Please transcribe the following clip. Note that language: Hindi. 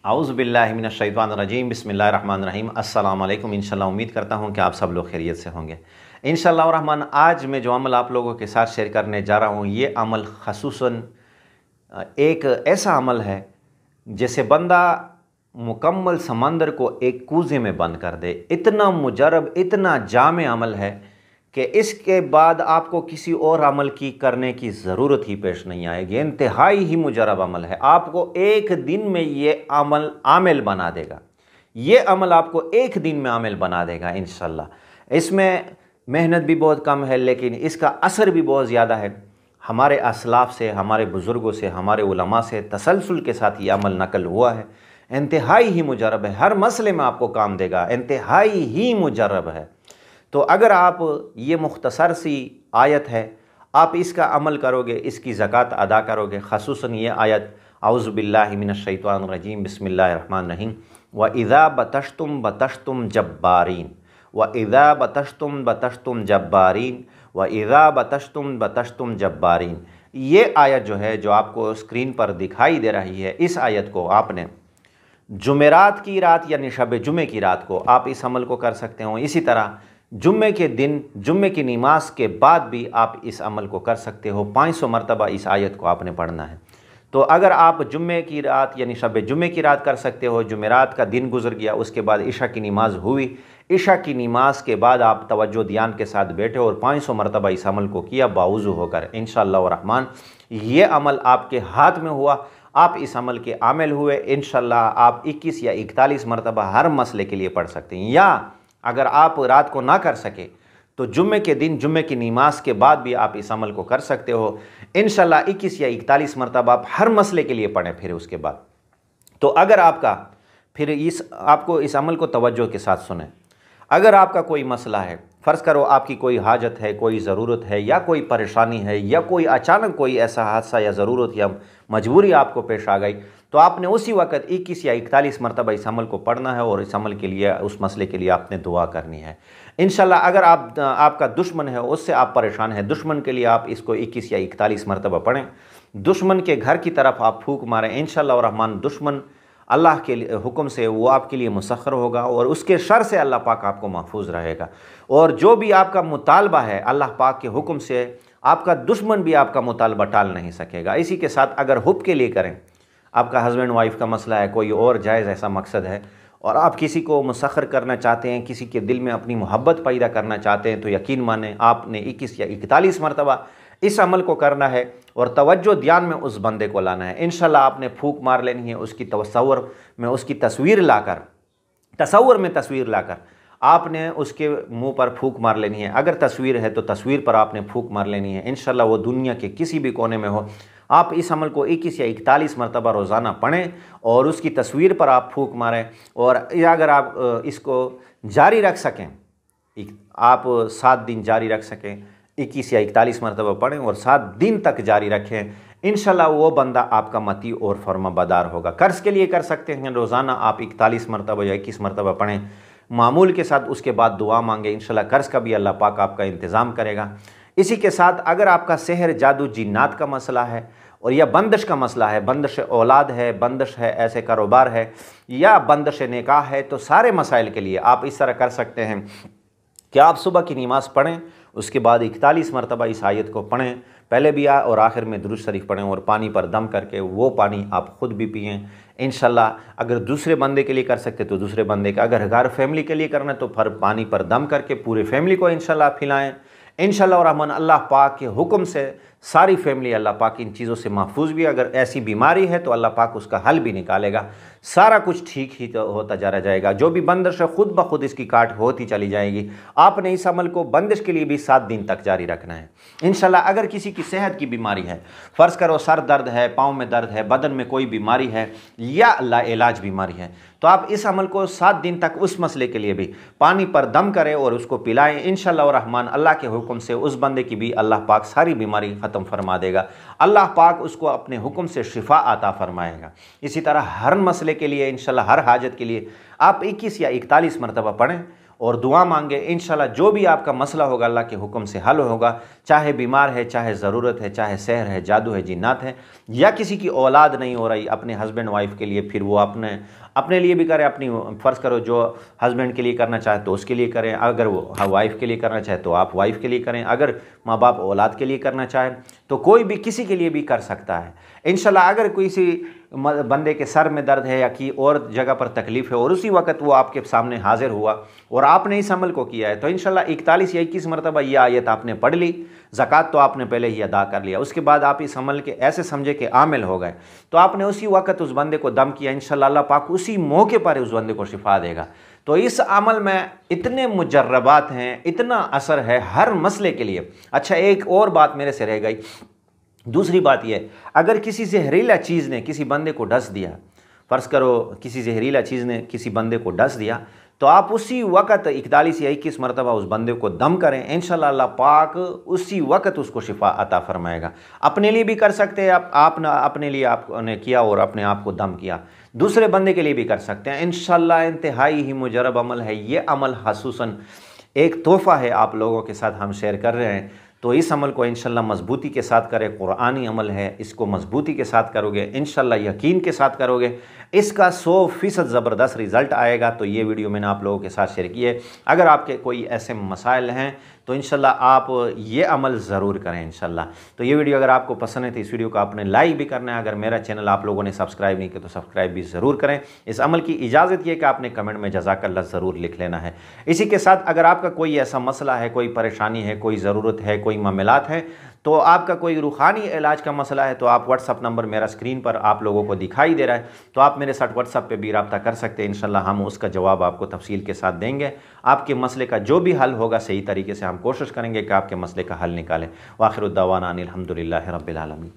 आउज़ु बिल्लाहि मिनश शैतानिर रजीम बिस्मिल्लाहिर्रहमानिर्रहीम। अस्सलाम वालेकुम। इंशाल्लाह उम्मीद करता हूँ कि आप सब लोग खैरियत से होंगे। इंशाल्लाह रहमान आज मैं जो अमल आप लोगों के साथ शेयर करने जा रहा हूँ, ये अमल ख़ुसूसन एक ऐसा अमल है जैसे बंदा मुकम्मल समंदर को एक कूज़े में बंद कर दे। इतना मुजरब, इतना जामे अमल है कि इसके बाद आपको किसी और अमल की करने की ज़रूरत ही पेश नहीं आएगी। इंतहाई ही मुजरब अमल है, आपको एक दिन में ये अमल आमिल बना देगा। ये अमल आपको एक दिन में आमिल बना देगा इंशाल्लाह। इसमें मेहनत भी बहुत कम है, लेकिन इसका असर भी बहुत ज़्यादा है। हमारे असलाफ से, हमारे बुज़ुर्गों से, हमारे उलमा से तसलसल के साथ ये अमल नकल हुआ है। इंतहाई ही मुजरब है, हर मसले में आपको काम देगा, इंतहाई ही मुजरब है। तो अगर आप ये मुख्तसर सी आयत है, आप इसका अमल करोगे, इसकी ज़कात अदा करोगे, ख़ुसूसन ये आयत औज़ु बिल्लाहि मिनश शैतानिर रजीम बिस्मिल्लाहिर्रहमानिर्रहीम। व इज़ा बतश्तुम बतश्तुम जब्बारीन, व इज़ा बतश्तुम बतश्तुम जब्बारीन, व इज़ा बतश्तुम बतश्तुम जब्बारीन। ये आयत जो है, जो आपको स्क्रीन पर दिखाई दे रही है, इस आयत को आपने जुमेरात की रात यानी शब जुमे की रात को आप इस अमल को कर सकते हो। इसी तरह जुम्मे के दिन, जुम्मे की नमाज के बाद भी आप इस अमल को कर सकते हो। 500 मरतबा इस आयत को आपने पढ़ना है। तो अगर आप जुम्मे की रात यानी शब जुम्मे की रात कर सकते हो, जुमेरात का दिन गुजर गया, उसके बाद इशा की नमाज हुई, इशा की नमाज के बाद आप तवज्जो ध्यान के साथ बैठे और 500 मरतबा इस अमल को किया बावुज़ू होकर, इंशाअल्लाह रहमान ये अमल आपके हाथ में हुआ, आप इस अमल के आमिल हुए। इंशाअल्लाह आप 21 या 41 मरतबा हर मसले के लिए पढ़ सकते हैं। या अगर आप रात को ना कर सके तो जुम्मे के दिन, जुम्मे की नमाज के बाद भी आप इस अमल को कर सकते हो। इंशाअल्लाह 21 या 41 मरतबा आप हर मसले के लिए पढ़ें। फिर उसके बाद तो अगर आपको इस अमल को तवज्जो के साथ सुने। अगर आपका कोई मसला है, फ़र्ज़ करो आपकी कोई हाजत है, कोई ज़रूरत है, या कोई परेशानी है, या कोई अचानक कोई ऐसा हादसा या ज़रूरत या मजबूरी आपको पेश आ गई, तो आपने उसी वक्त 21 या 41 मरतबा इस अमल को पढ़ना है और इस अमल के लिए, उस मसले के लिए आपने दुआ करनी है इंशाअल्लाह। अगर आपका दुश्मन है, उससे आप परेशान हैं, दुश्मन के लिए आप इसको 21 या 41 मरतबा पढ़ें। दुश्मन के घर की तरफ आप फूंक मारें, इंशाअल्लाह रहमान दुश्मन अल्लाह के हुक्म से वो आपके लिए मुसख्खर होगा और उसके शर से अल्लाह पाक आपको महफूज रहेगा। और जो भी आपका मुतालबा है अल्लाह पाक के हुक्म से, आपका दुश्मन भी आपका मुतालबा टाल नहीं सकेगा। इसी के साथ अगर हुब के लिए करें, आपका हस्बैंड वाइफ का मसला है, कोई और जायज़ ऐसा मकसद है और आप किसी को मुसख्खर करना चाहते हैं, किसी के दिल में अपनी मोहब्बत पैदा करना चाहते हैं, तो यकीन माने आपने 21 या 41 मरतबा इस अमल को करना है और तवज्जो ध्यान में उस बंदे को लाना है। इंशाअल्लाह आपने फूंक मार लेनी है, उसकी तसव्वुर में उसकी तस्वीर लाकर आपने उसके मुंह पर फूंक मार लेनी है। अगर तस्वीर है तो तस्वीर पर आपने फूंक मार लेनी है। इंशाअल्लाह वो दुनिया के किसी भी कोने में हो, आप इस अमल को 21 या 41 मरतबा रोज़ाना पढ़ें और उसकी तस्वीर पर आप फूंक मारें। और अगर आप इसको जारी रख सकें, आप 7 दिन जारी रख सकें, 21 या 41 मरतबा पढ़ें और 7 दिन तक जारी रखें, इंशाअल्लाह वो बंदा आपका मती और फरमाबरदार होगा। कर्ज़ के लिए कर सकते हैं, रोज़ाना आप 41 मरतबा या 21 मरतबा पढ़ें मामूल के साथ, उसके बाद दुआ मांगे, इंशाअल्लाह कर्ज़ का भी अल्लाह पाक आपका इंतज़ाम करेगा। इसी के साथ अगर आपका सेहर, जादू, जिन्नात का मसला है और या बंदिश का मसला है, बंदिश औलाद है, बंदिश है ऐसे कारोबार है, या बंदिश निकाह है, तो सारे मसाइल के लिए आप इस तरह कर सकते हैं कि आप सुबह की नमाज पढ़ें, उसके बाद 41 मरतबा इस आयत को पढ़ें, पहले भी और आखिर में दुरूद शरीफ पढ़ें और पानी पर दम करके वो पानी आप ख़ुद भी पिएँ इंशाअल्लाह। अगर दूसरे बंदे के लिए कर सकते तो दूसरे बंदे का, अगर घर फैमिली के लिए करना तो फिर पानी पर दम करके पूरे फैमिली को इंशाअल्लाह पिलाएँ इंशाअल्लाह रहमान। अल्लाह पाक के हुक्म से सारी फैमिली अल्लाह पाक इन चीज़ों से महफूज भी। अगर ऐसी बीमारी है तो अल्लाह पाक उसका हल भी निकालेगा, सारा कुछ ठीक ही तो होता जा जाएगा। जो भी बंदिश है खुद ब खुद इसकी काट होती चली जाएगी। आपने इस अमल को बंदिश के लिए भी 7 दिन तक जारी रखना है इंशाअल्लाह। अगर किसी की सेहत की बीमारी है, फ़र्ज़ करो सर दर्द है, पाँव में दर्द है, बदन में कोई बीमारी है या लाइलाज बीमारी है, तो आप इस अमल को 7 दिन तक उस मसले के लिए भी पानी पर दम करें और उसको पिलाएं। इंशाअल्लाह रहमान अल्लाह के हुक्म से उस बंदे की भी अल्लाह पाक सारी बीमारी ख़त्म फरमा देगा। अल्लाह पाक उसको अपने हुक्म से शिफा अता फरमाएगा। इसी तरह हर मसले के लिए इंशाअल्लाह, हर हाजत के लिए आप 21 या 41 मरतबा पढ़ें और दुआ मांगे। इंशाल्लाह जो भी आपका मसला होगा अल्लाह के हुक्म से हल होगा, चाहे बीमार है, चाहे ज़रूरत है, चाहे सहर है, जादू है, जिन्नात है, या किसी की औलाद नहीं हो रही अपने हस्बैंड वाइफ के लिए, फिर वो अपने लिए भी करें, अपनी फ़र्ज़ करो जो हस्बैंड के लिए करना चाहे तो उसके लिए करें, अगर वो वाइफ के लिए करना चाहे तो आप वाइफ के लिए करें, अगर माँ बाप औलाद के लिए करना चाहे तो कोई भी किसी के लिए भी कर सकता है इंशाल्लाह। अगर किसी बंदे के सर में दर्द है या कि और जगह पर तकलीफ़ है और उसी वक्त वो आपके सामने हाजिर हुआ और आपने इस अमल को किया है तो इंशाल्लाह 41 या 21 मरतबा ये आयत आपने पढ़ ली, ज़कात तो आपने पहले ही अदा कर लिया, उसके बाद आप इस अमल के ऐसे समझे कि आमिल हो गए तो आपने उसी वक्त उस बंदे को दम किया, इंशाल्लाह अल्लाह पाक उसी मौके पर उस बंदे को शिफा देगा। तो इस अमल में इतने मुजर्रबात हैं, इतना असर है हर मसले के लिए। अच्छा, एक और बात मेरे से रह गई, दूसरी बात यह, अगर किसी जहरीला चीज़ ने किसी बंदे को डस दिया, फ़र्ज़ करो किसी जहरीला चीज़ ने किसी बंदे को डस दिया, तो आप उसी वक़्त 41 या 21 मरतबा उस बंदे को दम करें, इंशाल्लाह अल्लाह पाक उसी वक़्त उसको शिफा अता फरमाएगा। अपने लिए भी कर सकते हैं आप अपने लिए आपने किया और अपने आप को दम किया, दूसरे बंदे के लिए भी कर सकते हैं इंशाल्लाह। इंतहाई ही मुजरब अमल है ये अमल, खसूसन एक तोहफ़ा है आप लोगों के साथ हम शेयर कर रहे हैं। तो इस अमल को इंशाल्लाह मजबूती के साथ करें, कुरानी अमल है, इसको मजबूती के साथ करोगे इंशाल्लाह, यकीन के साथ करोगे, इसका 100% ज़बरदस्त रिज़ल्ट आएगा। तो ये वीडियो मैंने आप लोगों के साथ शेयर की है। अगर आपके कोई ऐसे मसाइल हैं तो इंशाल्लाह आप ये अमल ज़रूर करें इंशाल्लाह। तो ये वीडियो अगर आपको पसंद है तो इस वीडियो को आपने लाइक भी करना है। अगर मेरा चैनल आप लोगों ने सब्सक्राइब नहीं किया तो सब्सक्राइब भी ज़रूर करें। इस अमल की इजाज़त ये कि आपने कमेंट में जज़ाकल्लाह ज़रूर लिख लेना है। इसी के साथ अगर आपका कोई ऐसा मसला है, कोई परेशानी है, कोई ज़रूरत है, कोई मामलात हैं, तो आपका कोई रूहानी इलाज का मसला है तो आप व्हाट्सअप नंबर मेरा स्क्रीन पर आप लोगों को दिखाई दे रहा है, तो आप मेरे साथ व्हाट्सअप पे भी रब्ता कर सकते हैं। इंशाल्लाह हम उसका जवाब आपको तफसील के साथ देंगे। आपके मसले का जो भी हल होगा सही तरीके से हम कोशिश करेंगे कि आपके मसले का हल निकालें। व आखिर दावाना अनिल हम्दुलिल्लाहि रब्बिल आलमीन।